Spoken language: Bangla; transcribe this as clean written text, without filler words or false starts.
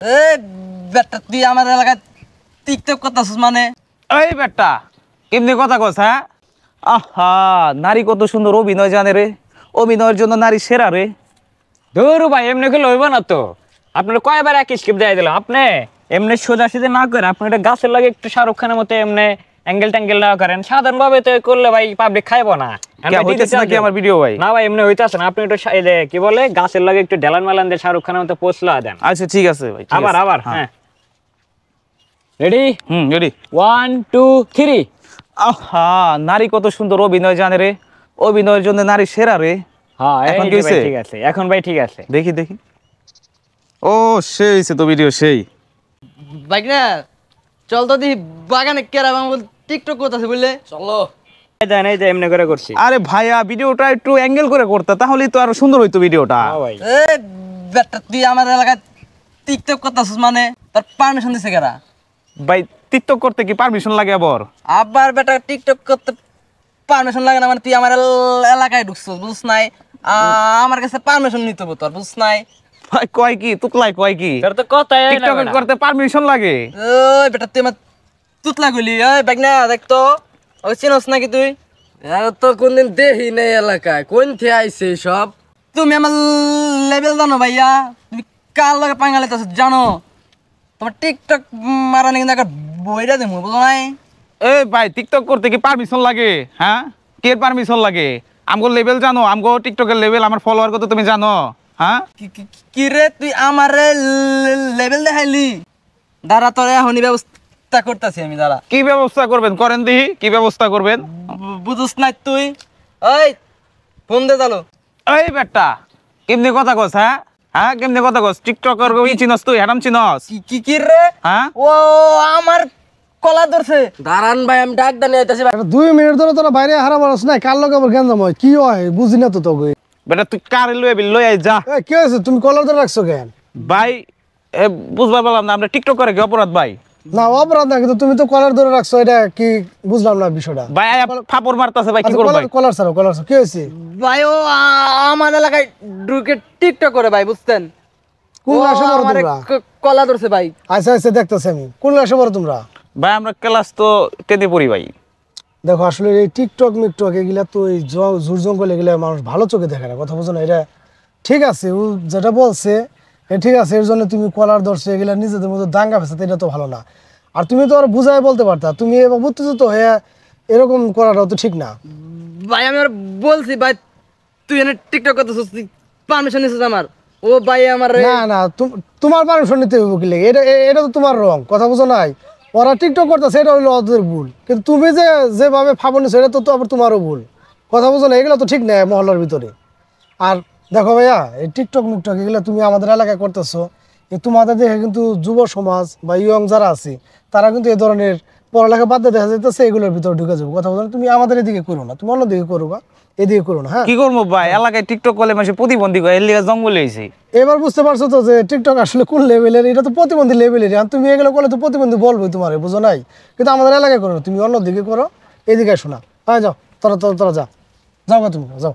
এ বেটা তুই আমার এলাকায় টিকটক করতেছিস মানে? এই বেটা কেমনি কথা কস? হ্যাঁ, আহা নারী কত সুন্দর অভিনয় জানে রে, অভিনয়ের জন্য নারী সেরা রে। ধরু ভাই এমনি খেলে হইব না তো। আপনার কয়বার একই স্ক্রিপ্ট দিয়ে দিলাম, আপনি এমনি সোজা সিধে না করে আপনি এটা গাছের লাগে একটু শাহরুখ খানের মতো এমনি অ্যাঙ্গেল ট্যাঙ্গেল না করেন, সাধারণ ভাবে তো করলে ভাই পাবলিক খাইবো না। কে হইতেছে নাকি আমার ভিডিও ভাই? না ভাই এমনি হইতাছে না, আপনি একটু এই যে কি বলে গাছের লাগে একটু ঢেলান মেলান দিয়ে শাহরুখ খানের মতো পোস্ট লাগা দেন। আচ্ছা ঠিক আছে ভাই, ঠিক আবার আছে। আবার হ্যাঁ, রেডি রেডি। 1 2 3। আহা নারী কত সুন্দর অভিনয় জানে রে, অভিনয়ের জন্য নারী সেরা রে। হ্যাঁ এখন এই কি যে ভাই হইছে? ঠিক আছে, এখন ভাই ঠিক আছে। দেখি দেখি। ও সেই হইছে তো ভিডিও সেই। বাইক না চল তো দি বাগানে কেরা বাংলা টিকটক করতেছে বুঝলে? চলো। এই দেন এই যে এমনি করে করছি। আরে ভাইয়া ভিডিওটা একটু অ্যাঙ্গেল করে করতে, তাহলেই তো আরো সুন্দর হইতো ভিডিওটা। হ্যাঁ ভাই এ বেটা তুই আমার এলাকায় টিকটক করতেছিস মানে? তোর পারমিশন দিছে কেরা? ভাই টিকটক করতে কি পারমিশন লাগে আবার? আবার বেটা টিকটক করতে পারমিশন লাগে না মানে? তুই আমার এলাকায় ঢুকছিস বুঝছ নাই? আমার কাছে পারমিশন নিতে হবে তোর, বুঝছ নাই? ভাই কয় কি তুকলাই কয় কি তোর তো কথাই হয় না টিকটক বেটা। করতে পারমিশন লাগে? ওই বেটা তুই আমার তুতলা গলি। ওই বাইক না দেখ তো, ওই চিনস নাকি তুই? তো কোনদিন দেখি নেই এলাকায়, কোন থেকে আইছে সব? তুমি আমার লেভেল জানো ভাইয়া? তুমি কার লগে পাঙ্গা লেতেছ জানো? তোমার টিকটক মারানি কিন্তু একটা বইটা দেবো বুঝো নাই? এই ভাই টিকটক করতে কি পারমিশন লাগে? হ্যাঁ, কে পারমিশন লাগে? আমগো লেভেল জানো? আমগো টিকটকের লেভেল, আমার ফলোয়ার কত তুমি জানো? হ্যাঁ, কি রে তুই আমারে লেভেল দেখাইলি? দাঁড়া তোর এখনই ব্যবস্থা করতেছি আমি, দাঁড়া। কি ব্যবস্থা করবেন করেন দেখি, কি ব্যবস্থা করবেন? বুঝুস নাই তুই? ওই ফোন দে চালো। এই বেটা কেমনি কথা কস? হ্যাঁ হ্যাঁ, কেমনি কথা কস? টিকটকার কই চিনস তুই? হ্যারাম চিনস? কি রে? হ্যাঁ, ও আমার কলা ধরছে। দাঁড়ান ভাই, আমি ডাক দানি আইতাছি ভাই। 2 মিনিট ধরে তোরা বাইরে হারা মানুষ নাই, কার লগে আবার গেঞ্জাম হয় কি হয় বুঝি না তো তোকে। বেটা তুই কারে লই আই যা। কি হয়েছে, তুমি কলার ধরে রাখছো কেন? ভাই বুঝবার পারলাম না, আমরা টিকটক করে কি অপরাধ ভাই? না অপরাধ না, কিন্তু তুমি তো কলার ধরে রাখছো, এটা কি বুঝলাম না বিষয়টা। ভাই ফাপড় মারতাছে ভাই, কি করব ভাই? কলার ছাড়ো কলার ছাড়ো, কি হয়েছে? ভাই ও আমার এলাকায় ঢুকে টিকটক করে ভাই, বুঝছেন? কোন ও ক্লাসে পড়ো আমারে তোমরা? কলা ধরছে ভাই। আচ্ছা আচ্ছা দেখতেছি আমি, কোন ক্লাসে পড়ো তোমরা? ভাই আমরা ক্লাস তো 10 পড়ি ভাই। দেখো আসলে এই টিকটক মিকটক এগুলা তো এই জোর জঙ্গল এগুলা মানুষ ভালো চোখে দেখে না, কথা বুঝো না? এটা ঠিক আছে, ও যেটা বলছে ঠিক আছে, এর জন্য তুমি কলার ধরছো, এগুলা নিজেদের মধ্যে দাঙ্গা ফেসাতে, এটা তো ভালো না। আর তুমি তো আর বুঝাই বলতে পারতা, তুমি এবার উত্তেজিত হয়ে এরকম করাটাও তো ঠিক না। ভাই আমি আর বলছি ভাই তুই এনে টিকটক করতেছিস, পারমিশন নিছিস আমার? ও ভাই আমার না না, তোমার পারমিশন নিতে হইব কি লাগে? এটা তো তোমার রং, কথা বুঝো নাই? ওরা টিকটক করতেছে, এটা হলো ওদের ভুল, কিন্তু তুমি যেভাবে ফাবনিছো এটা তো আবার তোমারও ভুল, কথা বুঝো না? এগুলো তো ঠিক নাই মহল্লার ভিতরে। আর দেখো ভাইয়া, এই টিকটক মিকটক এগুলো তুমি আমাদের এলাকায় করতেছো, এই তোমাদের দেখে কিন্তু যুব সমাজ বা ইয়ং যারা আছে তারা কিন্তু এই ধরনের পড়ালেখা বাদ দিয়ে দেখা যাইতেছে এগুলোর ভিতরে ঢুকে যাবো, কথা বলো? তুমি আমাদের এদিকে করো না, তুমি অন্যদিকে করো বা এদিকে করো না। হ্যাঁ, কি করবো ভাই, এলাকায় টিকটক করলে মানুষ প্রতিবন্ধী করে, এর লিগে জঙ্গলে হইছে। এবার বুঝতে পারছো তো যে টিকটক আসলে কোন লেভেলের? এটা তো প্রতিবন্ধী লেভেলের, আর তুমি এগুলো করলে তো প্রতিবন্ধী বলবোই তোমার, বুঝো নাই? কিন্তু আমাদের এলাকায় করো না, তুমি অন্যদিকে করো, এদিকে শোনা। হ্যাঁ যাও, তোরা যা যাও গা, তুমি যাও।